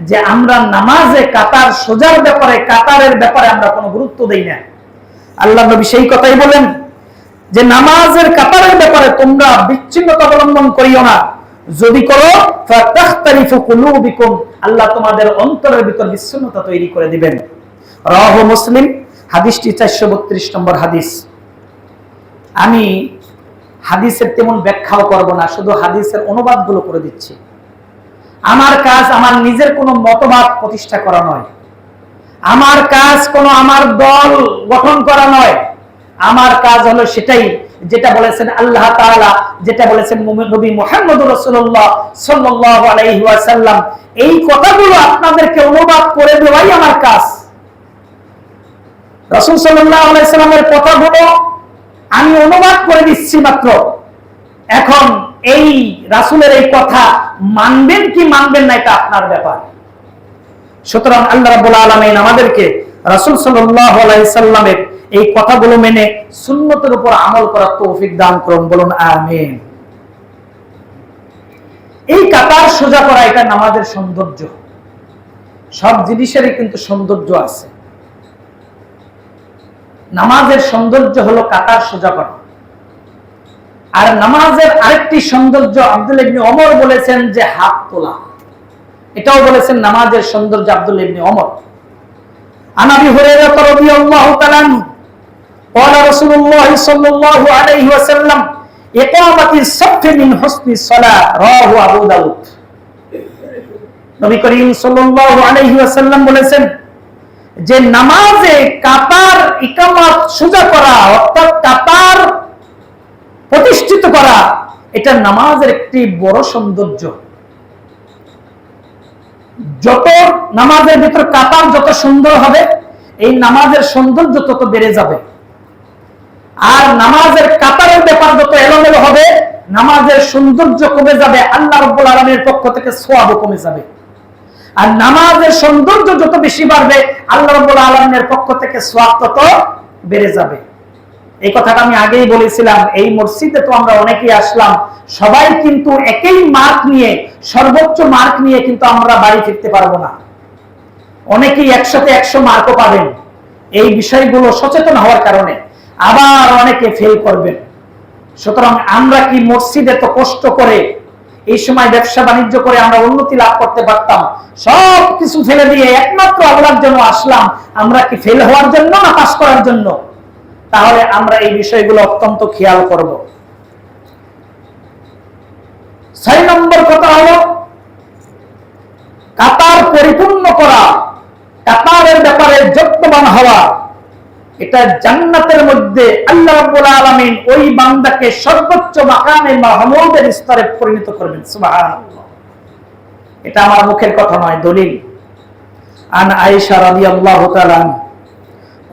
যে আমরা নামাজে কাতার সোজার ব্যাপারে, কাতারের ব্যাপারে আমরা কোনো গুরুত্ব দেই না। আল্লাহ নবী সেই কথাই বলেন যে নামাজের কাতারের ব্যাপারে তোমরা বিচ্ছিন্নতা অবলম্বন করিও না, যদি করো ফাতাখতালিফু কুলুবিকুম, আল্লাহ তোমাদের অন্তরের ভিতর বিচ্ছিন্নতা তৈরি করে দিবেন। রাওয়াহু মুসলিম, হাদিসটি 432 নম্বর হাদিস। আমি হাদিসের তেমন ব্যাখ্যাও করব না, শুধু হাদিসের অনুবাদগুলো করে দিচ্ছি। আমার কাজ আমার নিজের কোনো মতবাদ প্রতিষ্ঠা করা নয়, আমার কাজ কোনো আমার দল গঠন করা নয়। আমার কাজ হলো সেটাই যেটা বলেছেন আল্লাহ তাআলা, যেটা বলেছেন নবী মুহাম্মদুর রাসূলুল্লাহ সাল্লাল্লাহু আলাইহি ওয়াসাল্লাম, এই কথাগুলো আপনাদেরকে অনুবাদ করে দেওয়াই আমার কাজ। রাসূল সাল্লাল্লাহু আলাইহি সাল্লামের কথাগুলো আমি অনুবাদ করে দিচ্ছি মাত্র। এখন এই রাসূলের এই কথা মানবেন কি মানবেন না, এটা আপনার ব্যাপার। সুতরাং আল্লাহ রাব্বুল আলামিন আমাদেরকে রাসূল সাল্লাল্লাহু আলাইহি সাল্লামের এই কথাগুলো মেনে সুন্নতের উপর আমল করার তৌফিক দান করুন, বলুন আমিন। এই কাতার সোজা করা এটা নামাজের সৌন্দর্য। সব জিনিসেরই কিন্তু সৌন্দর্য আছে। নামাজের সৌন্দর্য হলো কাতার সোজা করা। আর নামাজের আরেকটি সৌন্দর্য আব্দুল্লাহ ইবনে ওমর বলেছেন যে হাত তোলা, এটাও বলেছেন নামাজের সৌন্দর্য আব্দুল্লাহ ইবনে ওমর। আন আবি হুরায়রা রাদিয়াল্লাহু তাআলা আনহু قال رسول الله صلى الله عليه وسلم إقامة الصف من حسن الصلاة رواه আবু দাউদ। নবী করিম সাল্লাল্লাহু আলাইহি ওয়াসাল্লাম বলেছেন যে নামাজে কাতার ইকামত সোজা করা, অর্থাৎ কাতার প্রতিষ্ঠিত করা, এটা নামাজের একটি বড় সৌন্দর্য। যত নামাজের ভিতর কাতার যত সুন্দর হবে, এই নামাজের সৌন্দর্য তত বেড়ে যাবে। আর নামাজের কাতারের ব্যাপার যত এলোমেলো হবে, নামাজের সৌন্দর্য কমে যাবে, আল্লাহ রাব্বুল আলামিনের পক্ষ থেকে সওয়াবও কমে যাবে। আর নামাজের সৌন্দর্য যত বেশি বাড়বে, আল্লাহ রাব্বুল আলামিনের পক্ষ থেকে সওয়াব তত বেড়ে যাবে। এই কথাটা আমি আগেই বলেছিলাম। এই মসজিদে তো আমরা অনেকেই আসলাম, সবাই কিন্তু একই মার্ক নিয়ে, সর্বোচ্চ মার্ক নিয়ে কিন্তু আমরা বাড়ি ফিরতে পারবো না। অনেকেই একসাথে 100 মার্কও পাবেন। এই বিষয়গুলো সচেতন হওয়ার কারণে আবার অনেকে ফেল করবেন। সুতরাং আমরা কি মসজিদে তো কষ্ট করে এই সময় ব্যবসা বাণিজ্য করে আমরা উন্নতি লাভ করতে পারতাম। সব কিছু ফেলে দিয়ে একমাত্র আল্লাহর জন্য আসলাম। আমরা কি ফেল হওয়ার জন্য না পাস করার জন্য? তাহলে আমরা এই বিষয়গুলো অত্যন্ত খেয়াল করব। 6 নম্বর কথা হলো কাতার পরিপূর্ণ করা, কাতারের ব্যাপারে যত্নবান হওয়া। এটা জান্নাতের মধ্যে আল্লাহ রাব্বুল আলামিন ওই বান্দাকে সর্বোচ্চ মাকামে মাহমুদের স্তরে পরিণত করবেন। সুবহানাল্লাহ। এটা আমার মুখের কথা নয়, দলিল। আন আয়েশা রাদিয়াল্লাহু তাআলা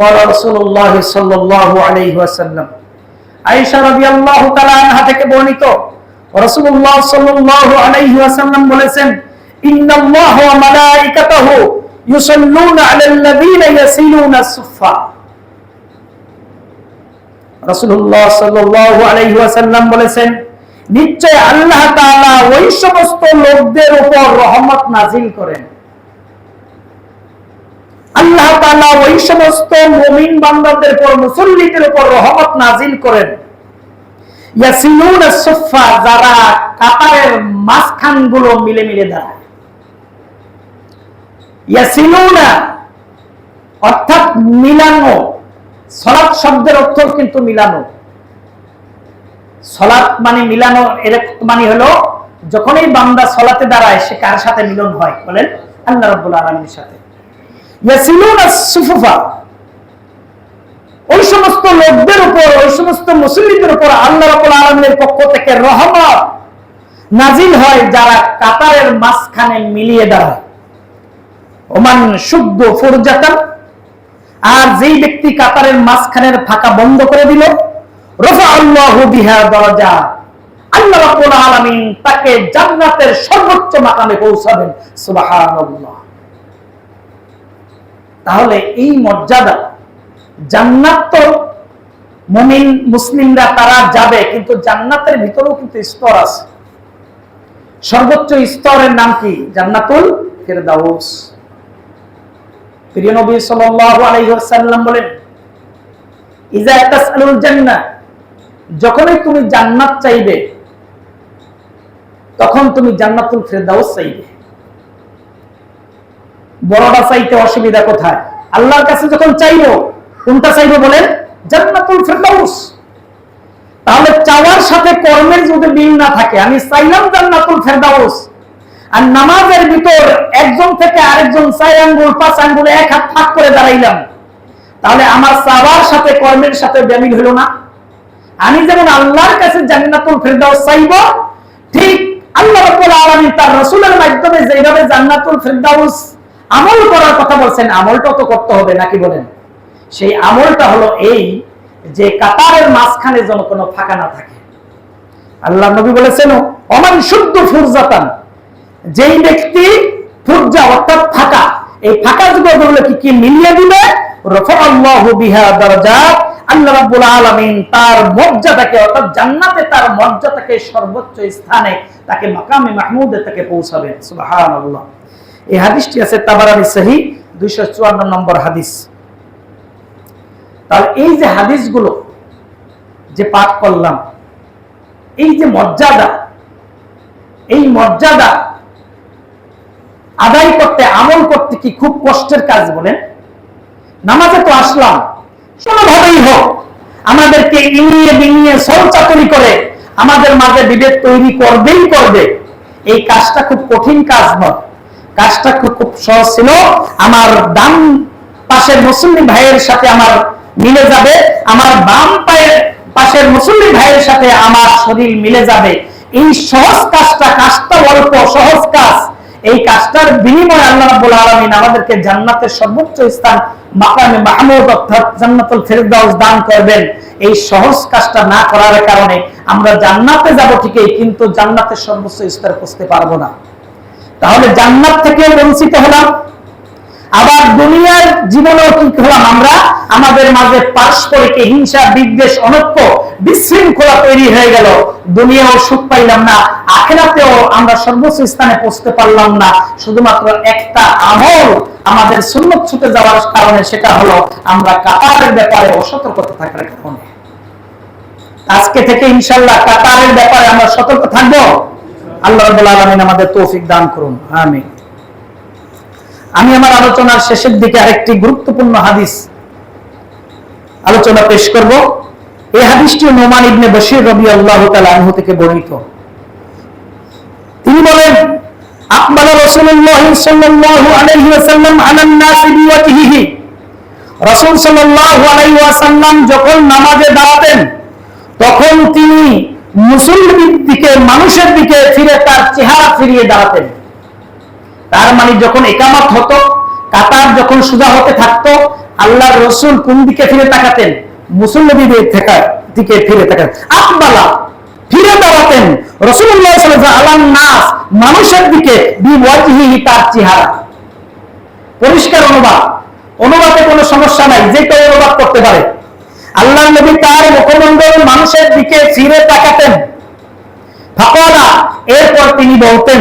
قال رسول الله صلى الله عليه وسلم, আয়েশা রাদিয়াল্লাহু তাআলা আনহা থেকে বর্ণিত, রাসূলুল্লাহ সাল্লাল্লাহু আলাইহি ওয়াসাল্লাম বলেছেন, ইন্নাল্লাহা ওয়া মালাইকাতাহু ইউসাল্লুনা আলাল্লাযীনা ইয়াসিলুনা আস-সুফফা। রাসূলুল্লাহ সাল্লাল্লাহু আলাইহি ওয়াসাল্লাম বলেছেন, নিশ্চয় আল্লাহ তাআলা ওই সমস্ত লোকদের উপর রহমত নাযিল করেন। আল্লাহ তাআলা ওই সমস্ত মুমিন বান্দাদের উপর, মুসল্লিদের উপর রহমত নাযিল করেন। ইয়াসিলুনা আস-সুফফা, যারা কাতারের মাঝখানগুলো মিলে মিলে দাঁড়ায়। ইয়াসিলুনা অর্থাৎ মিলানো। সালাত শব্দের অর্থ কিন্তু মিলানো। সালাত মানে মিলানো, এর মানে হলো যখনই বান্দা সালাতে দাঁড়ায় সে কার সাথে মিলন হয়? বলেন, আল্লাহ রাব্বুল আলামিনের সাথে। ইয়াসিলুনা আস-সুফফা, ওই সমস্ত লোকদের উপর, ওই সমস্ত মুসল্লিদের উপর আল্লাহ রাব্বুল আলামিনের পক্ষ থেকে রহমত নাজিল হয় যারা কাতারের মাঝখানে মিলিয়ে দাঁড়ায়। ওমান শুদ্ধ ফুরজাতান, আর যেই ব্যক্তি কাতারের মাঝখানের ফাঁকা বন্ধ করে দিল, রাফাআল্লাহু বিহা দারাজাত, আল্লাহ রাব্বুল আলামিন তাকে জান্নাতের সর্বোচ্চ মাকামে পৌঁছাবেন। সুবহানাল্লাহ। তাহলে এই মর্যাদা, জান্নাত তো মুমিন মুসলিমরা তারা যাবে, কিন্তু জান্নাতের ভিতরেও কিন্তু স্তর আছে। সর্বোচ্চ স্তরের নাম কি? জান্নাতুল ফিরদাউস। প্রিয় নবী সাল্লাল্লাহু আলাইহি ওয়াসাল্লাম বলেন, ইজা তাসআলুল জান্নাহ, যখনই তুমি জান্নাত চাইবে তখন তুমি জান্নাতুল ফিরদাউস চাইবে। বড়টা চাইতে অসুবিধা কোথায়? আল্লাহর কাছে যখন চাইবো কোনটা চাইবো বলেন? জান্নাতুল ফিরদাউস। তাহলে চাওয়ার সাথে কর্মের যদি মিল না থাকে, আমি চাইলাম জান্নাতুল ফিরদাউস, আর নামাজের ভিতর একজন থেকে আরেকজন 4 আঙ্গুল 5 আঙ্গুল এক হাত ফাঁক করে দাঁড়াইলাম, তাহলে আমার চাওয়ার সাথে কর্মের সাথে বেমিল হলো না। আমি যেমন আল্লাহর কাছে জান্নাতুল ফিরদাউস চাইবো, ঠিক আল্লাহ রাব্বুল আলামিন তার রাসূলের মাধ্যমে যেভাবে জান্নাতুল ফিরদাউস আমল করার কথা বলছেন, আমলটা তো করতে হবে নাকি বলেন? সেই আমলটা হলো এই যে কাতারের মাঝখানে যেন কোনো ফাঁকা না থাকে। আল্লাহ নবী বলেছেন, ওমান শুদ্ধ ফুরজাতান, যেই ব্যক্তি ফুরজা অর্থাৎ ফাঁকা, এই ফাঁকা যুগগুলো কি মিলিয়ে দিবে, রাফাআল্লাহু বিহা দারাজাত, আল্লাহ রাব্বুল আলামিন তার মর্যাদাকে অর্থাৎ জান্নাতে তার মর্যাদাকে সর্বোচ্চ স্থানে তাকে মাকামে মাহমুদে তাকে পৌঁছাবেন। সুবহানাল্লাহ। এই হাদিসটি আছে তাবারানী সহিহ 254 নম্বর হাদিস। তাহলে এই যে হাদিসগুলো যে পাঠ করলাম, এই যে মর্যাদা, এই মর্যাদা আদায় করতে, আমল করতে কি খুব কষ্টের কাজ বলেন? নামাজে তো আসলাম, কোনোভাবেই হোক আমাদেরকে ইনিয়ে বিনিয়ে সলচাতুরি করে আমাদের মাঝে বিভেদ তৈরি করবেই করবে। এই কাজটা খুব কঠিন কাজ নয়, কাজটা খুব সহজ ছিল। আমার ডান পাশের মুসলিম ভাইয়ের সাথে আমার মিলে যাবে, আমার বাম পাশের মুসলিম ভাইয়ের সাথে আমার শরীর মিলে যাবে। এই সহজ কাজটা, কাজটা অল্প সহজ কাজ, এই কাজটার বিনিময়ে আল্লাহ রাব্বুল আলামিন আমাদেরকে জান্নাতের সর্বোচ্চ স্থান মাকামে মাহমুদ অর্থাৎ জান্নাতুল ফিরদাউস দান করবেন। এই সহজ কাজটা না করার কারণে আমরা জান্নাতে যাব ঠিকই, কিন্তু জান্নাতের সর্বোচ্চ স্তরে পৌঁছতে পারবো না। তাহলে জান্নাত থেকে বঞ্চিত হলাম, আবার দুনিয়ার জীবনেও কি হলাম আমরা? আমাদের মাঝে পারস্পরিক হিংসা, বিদ্বেষ, অনৈক্য, বিশৃঙ্খলা তৈরি হয়ে গেল। দুনিয়াও সুখ পাইলাম না, আখিরাতেও আমরা সর্বোচ্চ স্থানে পৌঁছতে পারলাম না। শুধুমাত্র একটা আমল আমাদের সুন্নত ছুটে যাওয়ার কারণে, সেটা হলো আমরা কাতারের ব্যাপারে অসতর্কতা থাকার কারণে। আজকে থেকে ইনশাআল্লাহ কাতারের ব্যাপারে আমরা সতর্ক থাকবো। আল্লাহ রাব্বুল আলামিন আমাদের তৌফিক দান করুন, আমিন। আমি আমার আলোচনার শেষের দিকে আরেকটি গুরুত্বপূর্ণ হাদিস আলোচনা পেশ করব। এই হাদিসটি নোমান ইবনে বশির রাদিয়াল্লাহু তাআলা আনহু থেকে বর্ণিত। তিনি বলেন, আকবাল রাসূলুল্লাহ সাল্লাল্লাহু আলাইহি ওয়াসাল্লাম আলান নাস বিওয়াজহিহি। রাসূল সাল্লাল্লাহু আলাইহি ওয়াসাল্লাম যখন নামাজে দাঁড়াতেন তখন তিনি মুসল্লির দিকে, মানুষের দিকে ফিরে তার চেহারা ফিরিয়ে দাঁড়াতেন। তার মানে যখন ইকামত হতো, কাতার যখন সোজা হতে থাকতো, আল্লাহর রাসূল কোন দিকে ফিরে তাকাতেন? মুসল্লিদের দিকে ফিরে তাকাতেন। আকবালা, ফিরে দাঁড়াতেন রাসূলুল্লাহ সাল্লাল্লাহু আলাইহি ওয়াসাল্লাম নাস, মানুষের দিকে, বিওয়াজহিহি, তার চেহারা। পরিষ্কার অনুবাদে কোনো সমস্যা নাই, যে কেউ অনুবাদ করতে পারে। আল্লাহর নবী তার মুখমণ্ডল মানুষের দিকে ফিরে তাকাতেন। ফাকালা, এরপর তিনি বলতেন,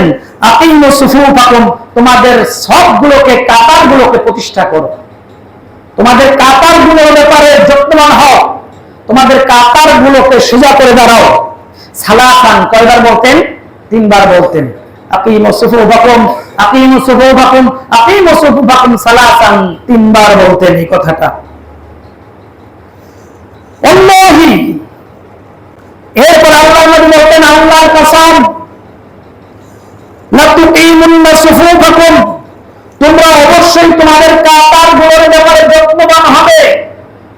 আকিমু সুফুফাকুম, তোমাদের সবগুলোকে, কাতারগুলোকে প্রতিষ্ঠা করো, তোমাদের কাতারগুলোর ব্যাপারে যত্নবান হও, তোমাদের কাতারগুলোকে সোজা করে দাঁড়াও। সালাসান, কয়বার বলতেন? 3 বার বলতেন। আকিমু সুফুফাকুম, আকিমু সুফুফাকুম, আকিমু সুফুফাকুম সালাসান, 3 বার বলতেন এই কথাটা। আল্লাহি, এরপর আল্লাহর নবী বলতেন, আল্লাহর কসম, লা তুকিমুন্না সুফুফাকুম, তোমরা অবশ্যই তোমাদের কাতারগুলোর ব্যাপারে যত্নবান হবে,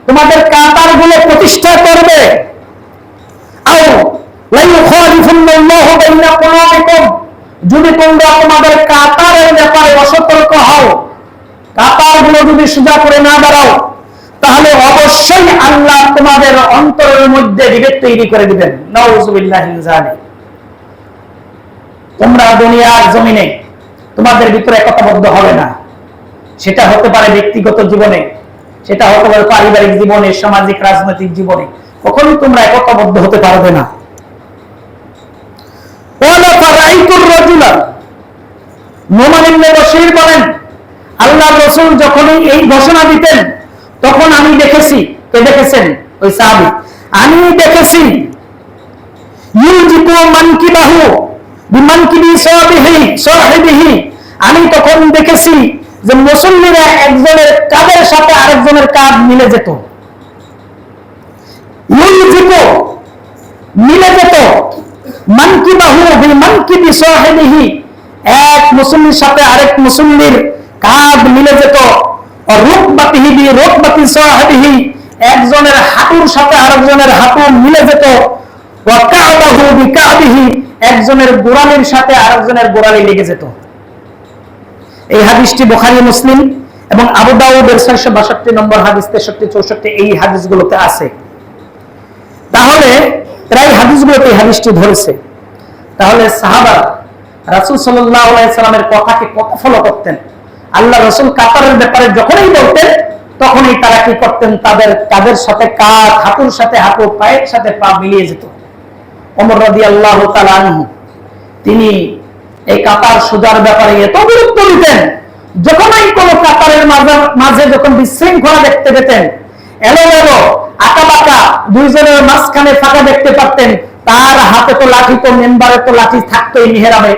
তোমাদের কাতারগুলো প্রতিষ্ঠা করবে। আও লা ইউখালিফুন্নাল্লাহু বাইনা কুলুবিকুম, যদি তোমরা তোমাদের কাতারের ব্যাপারে অসতর্ক হও, কাতারগুলো যদি সোজা করে না দাঁড়াও, তাহলে অবশ্যই আল্লাহ তোমাদের অন্তরের মধ্যে বিভেদ তৈরি করে দিবেন। নাউযুবিল্লাহি মিন যালিক। তোমরা দুনিয়ার জমিনে তোমাদের ভিতরে একতাবদ্ধ হবে না। সেটা হতে পারে ব্যক্তিগত জীবনে, সেটা হতে পারে পারিবারিক জীবনে, সামাজিক রাজনৈতিক জীবনে, কখনোই তোমরা একতাবদ্ধ হতে পারবে না। ওয়ালা ফারাইতুর রাজুলা, নোমান ইবনে বশীর বলেন, আল্লাহর রাসূল যখনই এই ঘোষণা দিতেন তখন আমি দেখেছি, কে দেখেছেন? ওই সাহাবী, আমি দেখেছি, ইউজিকু মানকিবাহু বিমানকিবি সাহিবিহি, আমি তখন দেখেছি যে মুসল্লিরা একজনের কাঁধের সাথে আরেকজনের কাঁধ মিলে যেত। ইউজিকু, মিলে যেত, মানকিবাহু বিমানকিবি সাহিবিহি, এক মুসল্লির সাথে আরেক মুসল্লির কাঁধ মিলে যেত। রুকবাতিহি বিরুকবাতি সাহিবিহি, একজনের হাঁটুর সাথে আরেকজনের হাঁটু মিলে যেত। ওয়া কাবাহু বিকাবিহি, একজনের গোড়ালির সাথে আরেকজনের গোড়ালি লেগে যেত। এই হাদিসটি বুখারী, মুসলিম এবং আবু দাউদের 662 নম্বর হাদিস, 63, 64 এই হাদিসগুলোতে আছে। তাহলে প্রায় হাদিসগুলোতে এই হাদিসটি ধরেছে। তাহলে সাহাবারা রাসূল সাল্লাল্লাহু আলাইহি সাল্লামের কথাকে কত ফলো করতেন। আল্লাহ রাসূল কাতারের ব্যাপারে যখনই বলতেন তখনই তারা কি করতেন? তাদের কাঁধের সাথে কাঁধ, হাঁটুর সাথে হাঁটু, পায়ের সাথে পা মিলিয়ে যেত। ওমর রাদিয়াল্লাহু তাআলা আনহু, তিনি এই কাতার সোজার ব্যাপারে এত গুরুত্ব দিতেন, যখনই কোন কাতারের মাঝে যখন বিশৃঙ্খলা দেখতে পেতেন, এলোমেলো আঁকাবাঁকা দুইজনের মাঝখানে ফাঁকা দেখতে পারতেন, তার হাতে তো লাঠি, তো মেম্বারে তো লাঠি থাকতোই মিহরাবে,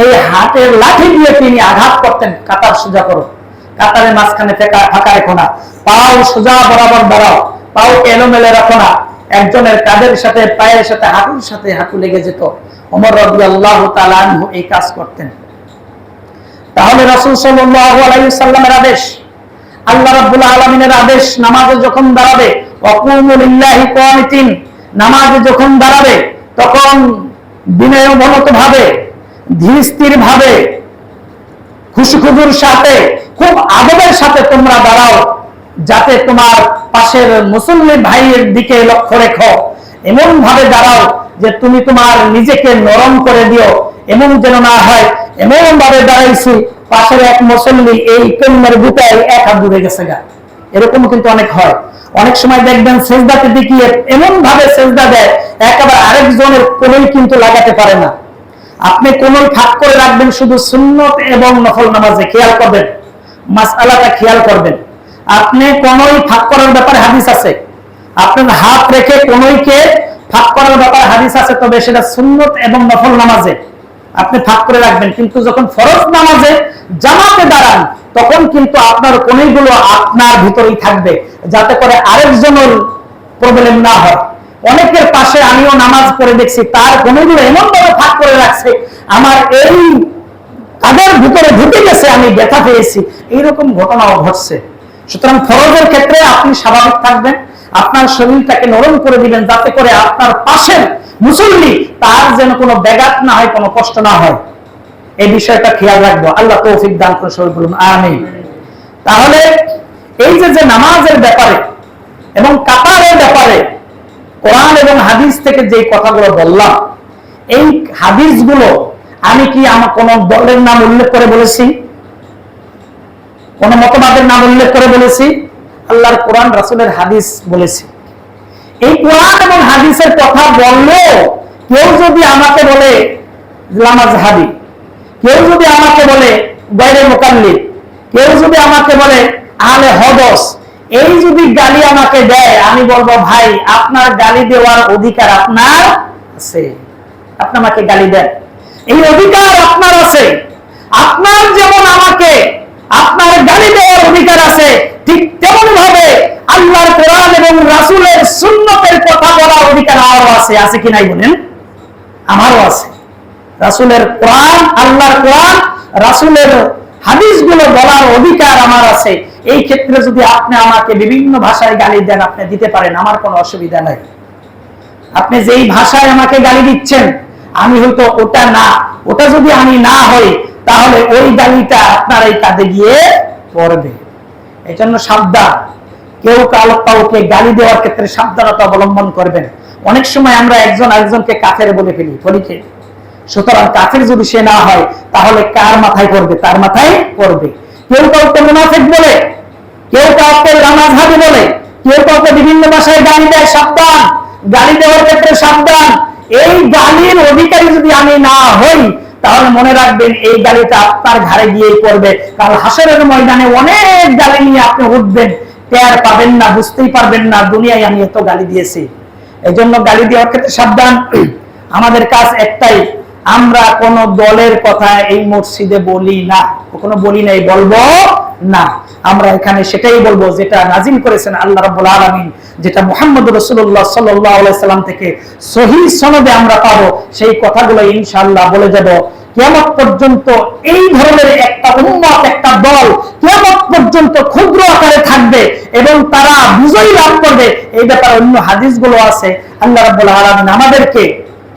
এই হাতের লাঠি দিয়ে তিনি আঘাত করতেন, কাতার সোজা করো, কাতারের মাঝখানে ফাঁকা রেখো না, পাও সোজা বরাবর দাঁড়াও, পাও এলোমেলো রাখো না। একজনের কাঁধের সাথে, পায়ের সাথে, হাঁটুর সাথে হাঁটু লেগে যেত। ওমর রাদিয়াল্লাহু তাআলা আনহু এই কাজ করতেন। তাহলে রাসূল সাল্লাল্লাহু আলাইহি সাল্লামের আদেশ, আল্লাহ রাব্বুল আলামিনের আদেশ, নামাজে যখন দাঁড়াবে, ওয়াকুমু লিল্লাহি কানিতিন, নামাজে যখন দাঁড়াবে তখন বিনয়মনত ভাবে, ধীর স্থির ভাবে, খুশখুজুর সাথে, খুব আদবের সাথে তোমরা দাঁড়াও, যাতে তোমার পাশের মুসল্লি ভাইয়ের দিকে লক্ষ্য রেখো, এমন ভাবে দাঁড়াও যে তুমি তোমার নিজেকে নরম করে দিও, এমন যেন না হয় এমন ভাবে দাঁড়াইছি পাশের এক মুসল্লি এই কন্যার বুটায় এক হাত দূরে গেছে গা। এরকম কিন্তু অনেক হয়। অনেক সময় দেখবেন সেজদাতে দেখিয়ে এমন ভাবে সেজদা দেয় একেবারে আরেকজনের কোনোই কিন্তু লাগাতে পারে না। আপনি কোনোই ফাঁক করে রাখবেন শুধু সুন্নত এবং নফল নামাজে, খেয়াল করবেন, মাসআলাটা খেয়াল করবেন। আপনি কোনোই ফাঁক করার ব্যাপারে হাদিস আছে, আপনার হাত রেখে কোনোইকে ফাঁক করার ব্যাপারে হাদিস আছে, তবে সেটা সুন্নত এবং নফল নামাজে। আপনি ভাগ করে রাখবেন, কিন্তু যখন ফরজ নামাজে জামাতে দাঁড়ান তখন কিন্তু আপনার কোণেগুলো আপনার ভিতরেই থাকবে, যাতে করে আরেকজনের প্রবলেম না হয়। অনেকের পাশে আমিও নামাজ পড়ে দেখছি, তার কোণেগুলো এমন ভাবে ভাগ করে রাখছে, আমার এই তাদের ভিতরে ঢুকে গেছে, আমি ব্যথা পেয়েছি, এইরকম ঘটনাও ঘটছে। সুতরাং ফরজের ক্ষেত্রে আপনি স্বাভাবিক থাকবেন, আপনার শরীরটাকে নরম করে দিবেন, যাতে করে আপনার পাশের মুসল্লি তার যেন কোনো ব্যাঘাত না হয়, কোনো কষ্ট না হয়। এই বিষয়টা খেয়াল রাখবো। আল্লাহ তৌফিক দান করে সবাই বলুন আমিন। তাহলে এই যে নামাজের ব্যাপারে এবং কাতারের ব্যাপারে কোরআন এবং হাদিস থেকে যে কথাগুলো বললাম, এই হাদিসগুলো আমি কি আমার কোন দলের নাম উল্লেখ করে বলেছি, কোন মতবাদের নাম উল্লেখ করে বলেছি? আল্লাহর কোরআন, রাসূলের হাদিস বলেছি। এই কোরআন এবং হাদিসের কথা বললো কেউ যদি আমাকে বলে লামাজহাবি, কেউ যদি আমাকে বলে গায়রে মুকাল্লিদ, কেউ যদি আমাকে বলে আহলে হাদিস, এই যদি গালি আমাকে দেয়, আমি বলবো ভাই আপনার গালি দেওয়ার অধিকার আপনার আছে, আপনি আমাকে গালি দেন, এই অধিকার আপনার আছে। আপনার যেমন আমাকে আপনার গালি দেওয়ার অধিকার আছে, ঠিক তেমন ভাবে আল্লাহর কোরআন এবং রাসূলের সুন্নতের কথা বলার অধিকার আমারও আছে। আছে কি নাই বলেন? আমারও আছে। রাসূলের কোরআন, আল্লাহর কোরআন, রাসূলের হাদিসগুলো বলার অধিকার আমার আছে। এই ক্ষেত্রে যদি আপনি আমাকে বিভিন্ন ভাষায় গালি দেন, আপনি দিতে পারেন, আমার কোনো অসুবিধা নাই। আপনি যেই ভাষায় আমাকে গালি দিচ্ছেন, আমি হয়তো ওটা না, ওটা যদি আমি না হই, তাহলে ওই গালিটা আপনার এই কাঁধে গিয়ে পড়বে। এই জন্য সাবধান, কেউ কাউকে গালি দেওয়ার ক্ষেত্রে সাবধানতা অবলম্বন করবেন। অনেক সময় আমরা একজন আরেকজনকে কাফের বলে ফেলি, বলিকে। সুতরাং কাফের যদি সে না হয়, তাহলে কার মাথায় পড়বে? তার মাথায় পড়বে। কেউ কাউকে মুনাফিক বলে, কেউ কাউকে লামাজহাবি বলে, কেউ কাউকে বিভিন্ন ভাষায় গালি দেয়, সাবধান। গালি দেওয়ার ক্ষেত্রে সাবধান। এই গালির অধিকারী যদি আমি না হই, তাহলে মনে রাখবেন এই গালিটা আপনার ঘাড়ে গিয়েই পড়বে। কাল হাসরের ময়দানে অনেক গালি নিয়ে আপনি উঠবেন, টের পাবেন না, বুঝতেই পারবেন না দুনিয়ায় আমি এত গালি দিয়েছি। এই জন্য গালি দেওয়ার ক্ষেত্রে সাবধান। আমাদের কাজ একটাই, আমরা কোন দলের কথা এই মসজিদে বলি না, কখনো বলি নাই, বলবো না। আমরা এখানে সেটাই বলবো যেটা নাজিল করেছেন আল্লাহ রাব্বুল আলামিন, যেটা মুহাম্মদ রাসূলুল্লাহ সাল্লাল্লাহু আলাইহি সাল্লাম থেকে সহিহ সনদে আমরা পাবো, সেই কথাগুলো ইনশাআল্লাহ বলে যাব। কিয়ামত পর্যন্ত এই ধরনের একটা উম্মত, একটা দল কিয়ামত পর্যন্ত ক্ষুদ্র আকারে থাকবে এবং তারা বিজয় লাভ করবে। এই ব্যাপারে অন্য হাদিসগুলো আছে। আল্লাহ রাব্বুল আলামিন আমাদেরকে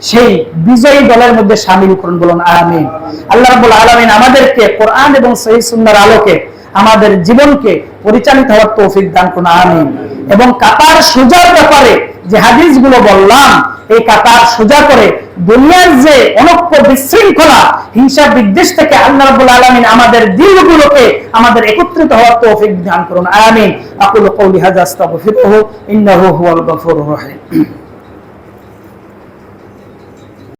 সেই বিজয়ী দলের মধ্যে শামিল করুন, বলুন আমিন। আল্লাহ রাব্বুল আলামিন আমাদেরকে কোরআন এবং সহিহ সুন্নাহর আলোকে আমাদের জীবনকে পরিচালিত হওয়ার তৌফিক দান করুন, আমিন। এবং কাতার সোজার ব্যাপারে যে হাদিসগুলো বললাম, এই কাতার সোজা করে দুনিয়ার যে অনক্য বিশৃঙ্খলা, হিংসা, বিদ্বেষ থেকে আল্লাহ রাব্বুল আলামিন আমাদের দিলগুলোকে আমাদের একত্রিত হওয়ার তৌফিক দান করুন, আমিন। আকুলু কওলি হাযা আস্তাগফিরুহু ইন্নাহু হুয়াল গফুরুর রহিম।